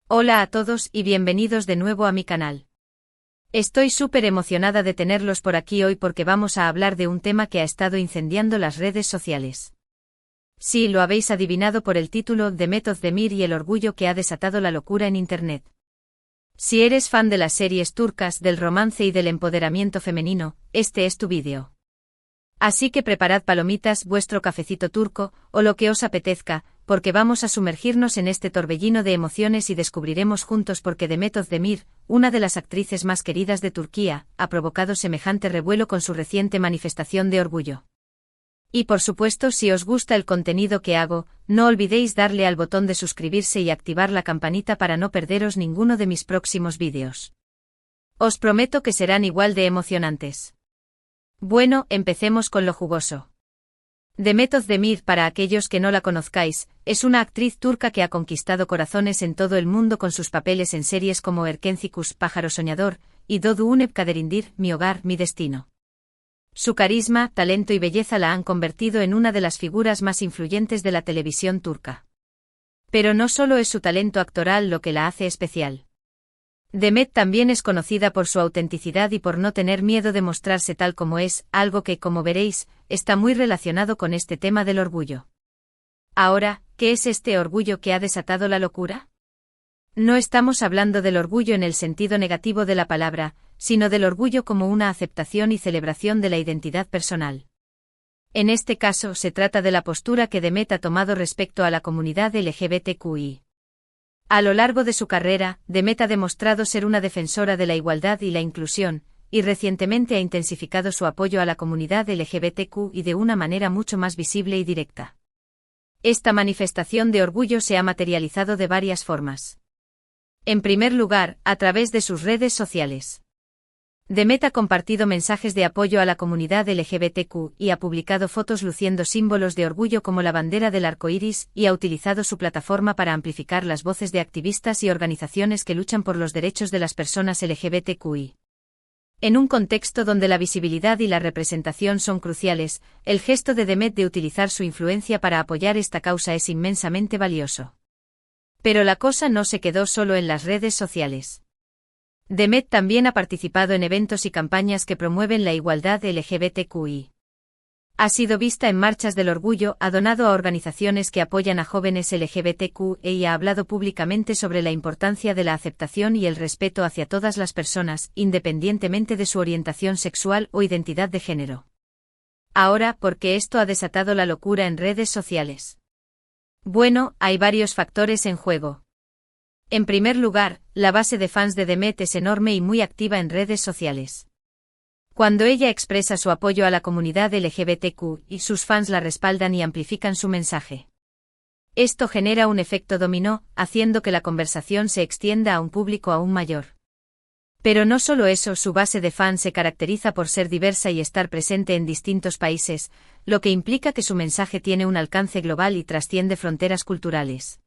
Hola a todos y bienvenidos de nuevo a mi canal. Estoy súper emocionada de tenerlos por aquí hoy porque vamos a hablar de un tema que ha estado incendiando las redes sociales. Sí, lo habéis adivinado por el título, Demet Özdemir y el orgullo que ha desatado la locura en Internet. Si eres fan de las series turcas, del romance y del empoderamiento femenino, este es tu vídeo. Así que preparad palomitas, vuestro cafecito turco, o lo que os apetezca, porque vamos a sumergirnos en este torbellino de emociones y descubriremos juntos por qué Demet Özdemir, una de las actrices más queridas de Turquía, ha provocado semejante revuelo con su reciente manifestación de orgullo. Y por supuesto, si os gusta el contenido que hago, no olvidéis darle al botón de suscribirse y activar la campanita para no perderos ninguno de mis próximos vídeos. Os prometo que serán igual de emocionantes. Bueno, empecemos con lo jugoso. Demet Özdemir, para aquellos que no la conozcáis, es una actriz turca que ha conquistado corazones en todo el mundo con sus papeles en series como Erkencikus, Pájaro Soñador, y Doğduğun Kaderindir, Mi Hogar, Mi Destino. Su carisma, talento y belleza la han convertido en una de las figuras más influyentes de la televisión turca. Pero no solo es su talento actoral lo que la hace especial. Demet también es conocida por su autenticidad y por no tener miedo de mostrarse tal como es, algo que, como veréis, está muy relacionado con este tema del orgullo. Ahora, ¿qué es este orgullo que ha desatado la locura? No estamos hablando del orgullo en el sentido negativo de la palabra, sino del orgullo como una aceptación y celebración de la identidad personal. En este caso se trata de la postura que Demet ha tomado respecto a la comunidad LGBTQI. A lo largo de su carrera, Demet ha demostrado ser una defensora de la igualdad y la inclusión, y recientemente ha intensificado su apoyo a la comunidad LGBTQ y de una manera mucho más visible y directa. Esta manifestación de orgullo se ha materializado de varias formas. En primer lugar, a través de sus redes sociales. Demet ha compartido mensajes de apoyo a la comunidad LGBTQ y ha publicado fotos luciendo símbolos de orgullo como la bandera del arco iris y ha utilizado su plataforma para amplificar las voces de activistas y organizaciones que luchan por los derechos de las personas LGBTQI. En un contexto donde la visibilidad y la representación son cruciales, el gesto de Demet de utilizar su influencia para apoyar esta causa es inmensamente valioso. Pero la cosa no se quedó solo en las redes sociales. Demet también ha participado en eventos y campañas que promueven la igualdad LGBTQI. Ha sido vista en marchas del orgullo, ha donado a organizaciones que apoyan a jóvenes LGBTQ y ha hablado públicamente sobre la importancia de la aceptación y el respeto hacia todas las personas, independientemente de su orientación sexual o identidad de género. Ahora, ¿por qué esto ha desatado la locura en redes sociales? Bueno, hay varios factores en juego. En primer lugar, la base de fans de Demet es enorme y muy activa en redes sociales. Cuando ella expresa su apoyo a la comunidad LGBTQ y sus fans la respaldan y amplifican su mensaje. Esto genera un efecto dominó, haciendo que la conversación se extienda a un público aún mayor. Pero no solo eso, su base de fans se caracteriza por ser diversa y estar presente en distintos países, lo que implica que su mensaje tiene un alcance global y trasciende fronteras culturales.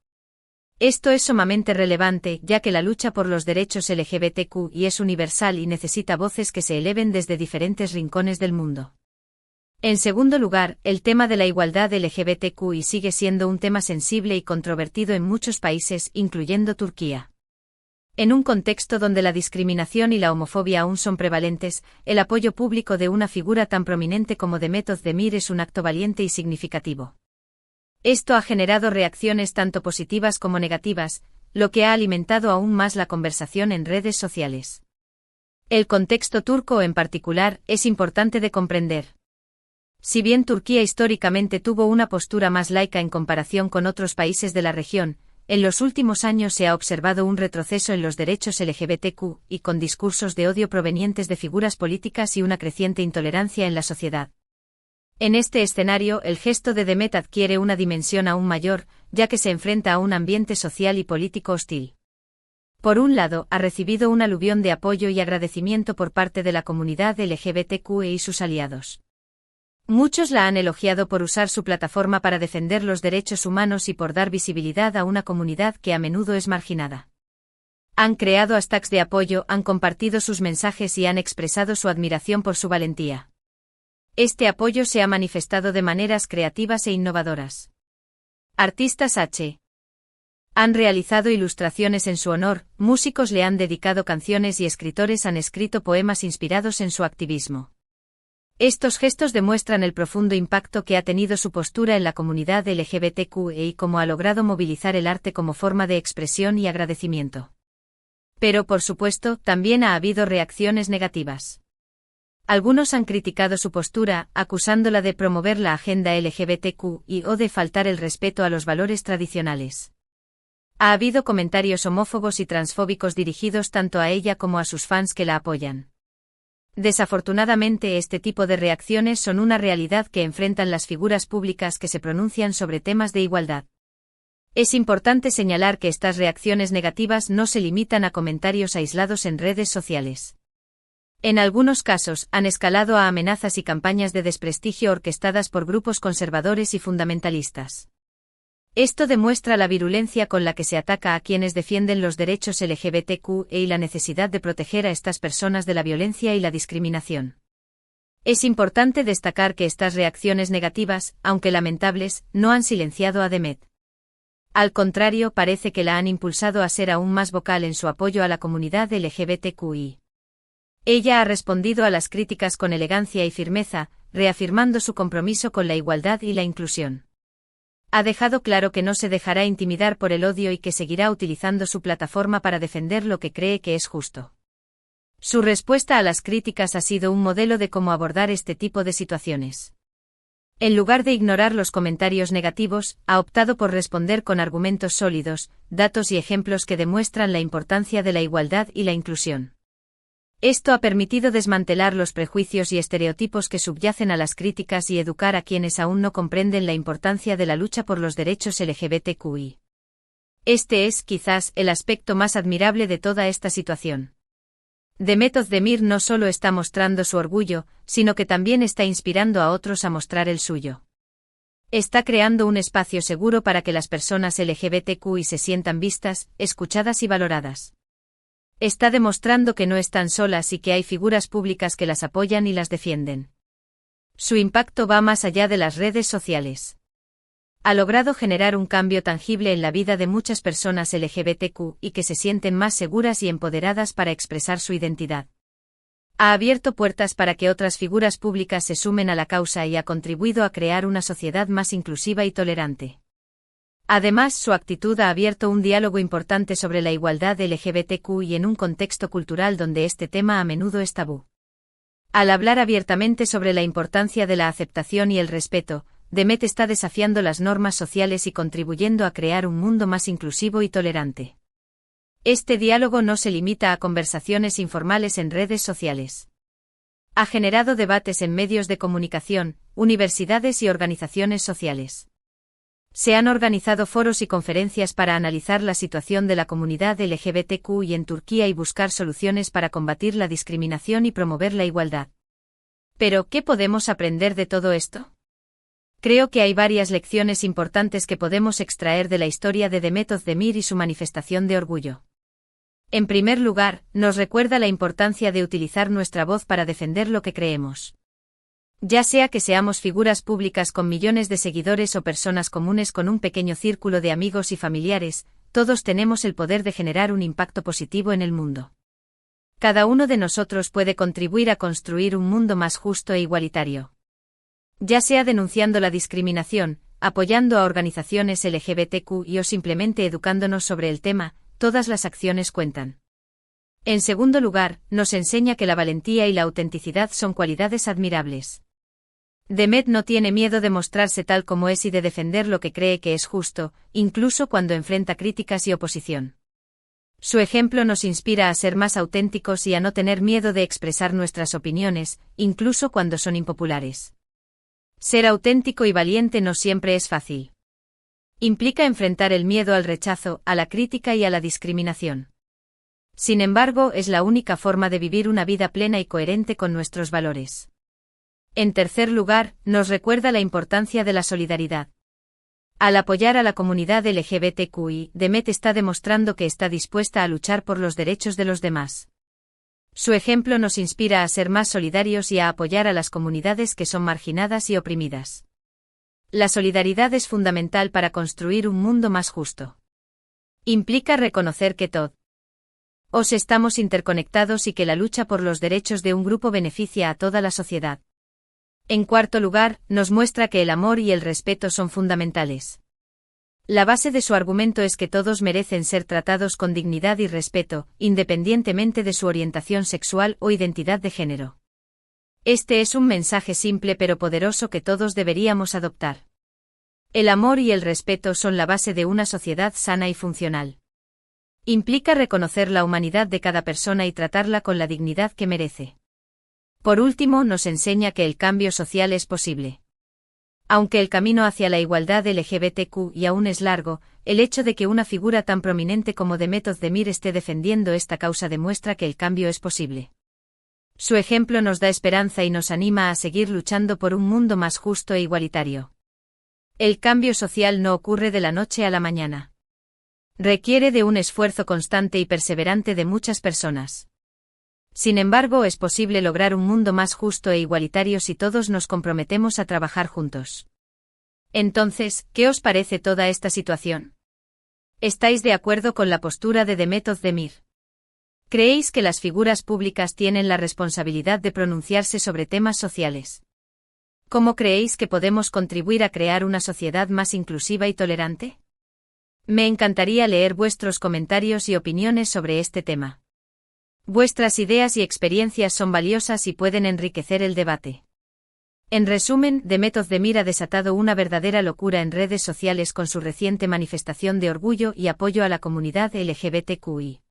Esto es sumamente relevante, ya que la lucha por los derechos LGBTQ es universal y necesita voces que se eleven desde diferentes rincones del mundo. En segundo lugar, el tema de la igualdad LGBTQ sigue siendo un tema sensible y controvertido en muchos países, incluyendo Turquía. En un contexto donde la discriminación y la homofobia aún son prevalentes, el apoyo público de una figura tan prominente como Demet Özdemir es un acto valiente y significativo. Esto ha generado reacciones tanto positivas como negativas, lo que ha alimentado aún más la conversación en redes sociales. El contexto turco en particular es importante de comprender. Si bien Turquía históricamente tuvo una postura más laica en comparación con otros países de la región, en los últimos años se ha observado un retroceso en los derechos LGBTQ y con discursos de odio provenientes de figuras políticas y una creciente intolerancia en la sociedad. En este escenario, el gesto de Demet adquiere una dimensión aún mayor, ya que se enfrenta a un ambiente social y político hostil. Por un lado, ha recibido un aluvión de apoyo y agradecimiento por parte de la comunidad LGBTQ y sus aliados. Muchos la han elogiado por usar su plataforma para defender los derechos humanos y por dar visibilidad a una comunidad que a menudo es marginada. Han creado hashtags de apoyo, han compartido sus mensajes y han expresado su admiración por su valentía. Este apoyo se ha manifestado de maneras creativas e innovadoras. Artistas H. Han realizado ilustraciones en su honor, músicos le han dedicado canciones y escritores han escrito poemas inspirados en su activismo. Estos gestos demuestran el profundo impacto que ha tenido su postura en la comunidad LGBTQ y cómo ha logrado movilizar el arte como forma de expresión y agradecimiento. Pero por supuesto, también ha habido reacciones negativas. Algunos han criticado su postura, acusándola de promover la agenda LGBTQ o de faltar el respeto a los valores tradicionales. Ha habido comentarios homófobos y transfóbicos dirigidos tanto a ella como a sus fans que la apoyan. Desafortunadamente, este tipo de reacciones son una realidad que enfrentan las figuras públicas que se pronuncian sobre temas de igualdad. Es importante señalar que estas reacciones negativas no se limitan a comentarios aislados en redes sociales. En algunos casos, han escalado a amenazas y campañas de desprestigio orquestadas por grupos conservadores y fundamentalistas. Esto demuestra la virulencia con la que se ataca a quienes defienden los derechos LGBTQ y la necesidad de proteger a estas personas de la violencia y la discriminación. Es importante destacar que estas reacciones negativas, aunque lamentables, no han silenciado a Demet. Al contrario, parece que la han impulsado a ser aún más vocal en su apoyo a la comunidad LGBTQI. Ella ha respondido a las críticas con elegancia y firmeza, reafirmando su compromiso con la igualdad y la inclusión. Ha dejado claro que no se dejará intimidar por el odio y que seguirá utilizando su plataforma para defender lo que cree que es justo. Su respuesta a las críticas ha sido un modelo de cómo abordar este tipo de situaciones. En lugar de ignorar los comentarios negativos, ha optado por responder con argumentos sólidos, datos y ejemplos que demuestran la importancia de la igualdad y la inclusión. Esto ha permitido desmantelar los prejuicios y estereotipos que subyacen a las críticas y educar a quienes aún no comprenden la importancia de la lucha por los derechos LGBTQI. Este es, quizás, el aspecto más admirable de toda esta situación. Demet Özdemir no solo está mostrando su orgullo, sino que también está inspirando a otros a mostrar el suyo. Está creando un espacio seguro para que las personas LGBTQI se sientan vistas, escuchadas y valoradas. Está demostrando que no están solas y que hay figuras públicas que las apoyan y las defienden. Su impacto va más allá de las redes sociales. Ha logrado generar un cambio tangible en la vida de muchas personas LGBTQ y que se sienten más seguras y empoderadas para expresar su identidad. Ha abierto puertas para que otras figuras públicas se sumen a la causa y ha contribuido a crear una sociedad más inclusiva y tolerante. Además, su actitud ha abierto un diálogo importante sobre la igualdad LGBTQ y en un contexto cultural donde este tema a menudo es tabú. Al hablar abiertamente sobre la importancia de la aceptación y el respeto, Demet está desafiando las normas sociales y contribuyendo a crear un mundo más inclusivo y tolerante. Este diálogo no se limita a conversaciones informales en redes sociales. Ha generado debates en medios de comunicación, universidades y organizaciones sociales. Se han organizado foros y conferencias para analizar la situación de la comunidad LGBTQ en Turquía y buscar soluciones para combatir la discriminación y promover la igualdad. Pero, ¿qué podemos aprender de todo esto? Creo que hay varias lecciones importantes que podemos extraer de la historia de Demet Özdemir y su manifestación de orgullo. En primer lugar, nos recuerda la importancia de utilizar nuestra voz para defender lo que creemos. Ya sea que seamos figuras públicas con millones de seguidores o personas comunes con un pequeño círculo de amigos y familiares, todos tenemos el poder de generar un impacto positivo en el mundo. Cada uno de nosotros puede contribuir a construir un mundo más justo e igualitario. Ya sea denunciando la discriminación, apoyando a organizaciones LGBTQ o simplemente educándonos sobre el tema, todas las acciones cuentan. En segundo lugar, nos enseña que la valentía y la autenticidad son cualidades admirables. Demet no tiene miedo de mostrarse tal como es y de defender lo que cree que es justo, incluso cuando enfrenta críticas y oposición. Su ejemplo nos inspira a ser más auténticos y a no tener miedo de expresar nuestras opiniones, incluso cuando son impopulares. Ser auténtico y valiente no siempre es fácil. Implica enfrentar el miedo al rechazo, a la crítica y a la discriminación. Sin embargo, es la única forma de vivir una vida plena y coherente con nuestros valores. En tercer lugar, nos recuerda la importancia de la solidaridad. Al apoyar a la comunidad LGBTQI, Demet está demostrando que está dispuesta a luchar por los derechos de los demás. Su ejemplo nos inspira a ser más solidarios y a apoyar a las comunidades que son marginadas y oprimidas. La solidaridad es fundamental para construir un mundo más justo. Implica reconocer que todos estamos interconectados y que la lucha por los derechos de un grupo beneficia a toda la sociedad. En cuarto lugar, nos muestra que el amor y el respeto son fundamentales. La base de su argumento es que todos merecen ser tratados con dignidad y respeto, independientemente de su orientación sexual o identidad de género. Este es un mensaje simple pero poderoso que todos deberíamos adoptar. El amor y el respeto son la base de una sociedad sana y funcional. Implica reconocer la humanidad de cada persona y tratarla con la dignidad que merece. Por último, nos enseña que el cambio social es posible. Aunque el camino hacia la igualdad LGBTQ aún es largo, el hecho de que una figura tan prominente como Demet Özdemir esté defendiendo esta causa demuestra que el cambio es posible. Su ejemplo nos da esperanza y nos anima a seguir luchando por un mundo más justo e igualitario. El cambio social no ocurre de la noche a la mañana. Requiere de un esfuerzo constante y perseverante de muchas personas. Sin embargo, es posible lograr un mundo más justo e igualitario si todos nos comprometemos a trabajar juntos. Entonces, ¿qué os parece toda esta situación? ¿Estáis de acuerdo con la postura de Demet Özdemir? ¿Creéis que las figuras públicas tienen la responsabilidad de pronunciarse sobre temas sociales? ¿Cómo creéis que podemos contribuir a crear una sociedad más inclusiva y tolerante? Me encantaría leer vuestros comentarios y opiniones sobre este tema. Vuestras ideas y experiencias son valiosas y pueden enriquecer el debate. En resumen, Demet Özdemir ha desatado una verdadera locura en redes sociales con su reciente manifestación de orgullo y apoyo a la comunidad LGBTQI.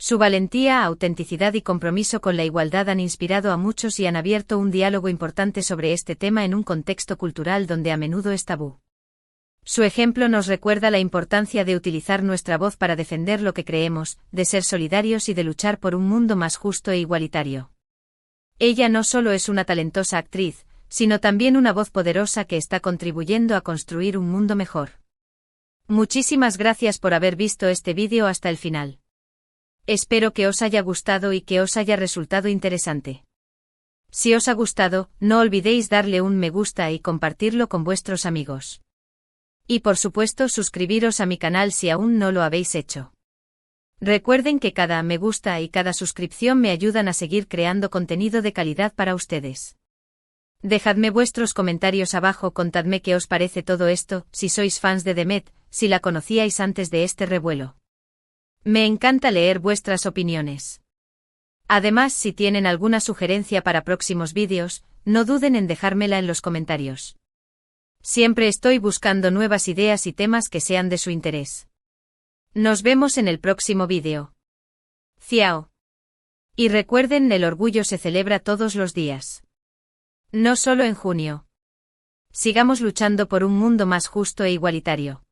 Su valentía, autenticidad y compromiso con la igualdad han inspirado a muchos y han abierto un diálogo importante sobre este tema en un contexto cultural donde a menudo es tabú. Su ejemplo nos recuerda la importancia de utilizar nuestra voz para defender lo que creemos, de ser solidarios y de luchar por un mundo más justo e igualitario. Ella no solo es una talentosa actriz, sino también una voz poderosa que está contribuyendo a construir un mundo mejor. Muchísimas gracias por haber visto este vídeo hasta el final. Espero que os haya gustado y que os haya resultado interesante. Si os ha gustado, no olvidéis darle un me gusta y compartirlo con vuestros amigos. Y por supuesto suscribiros a mi canal si aún no lo habéis hecho. Recuerden que cada me gusta y cada suscripción me ayudan a seguir creando contenido de calidad para ustedes. Dejadme vuestros comentarios abajo, contadme qué os parece todo esto, si sois fans de Demet, si la conocíais antes de este revuelo. Me encanta leer vuestras opiniones. Además, si tienen alguna sugerencia para próximos vídeos, no duden en dejármela en los comentarios. Siempre estoy buscando nuevas ideas y temas que sean de su interés. Nos vemos en el próximo vídeo. Ciao. Y recuerden, el orgullo se celebra todos los días. No solo en junio. Sigamos luchando por un mundo más justo e igualitario.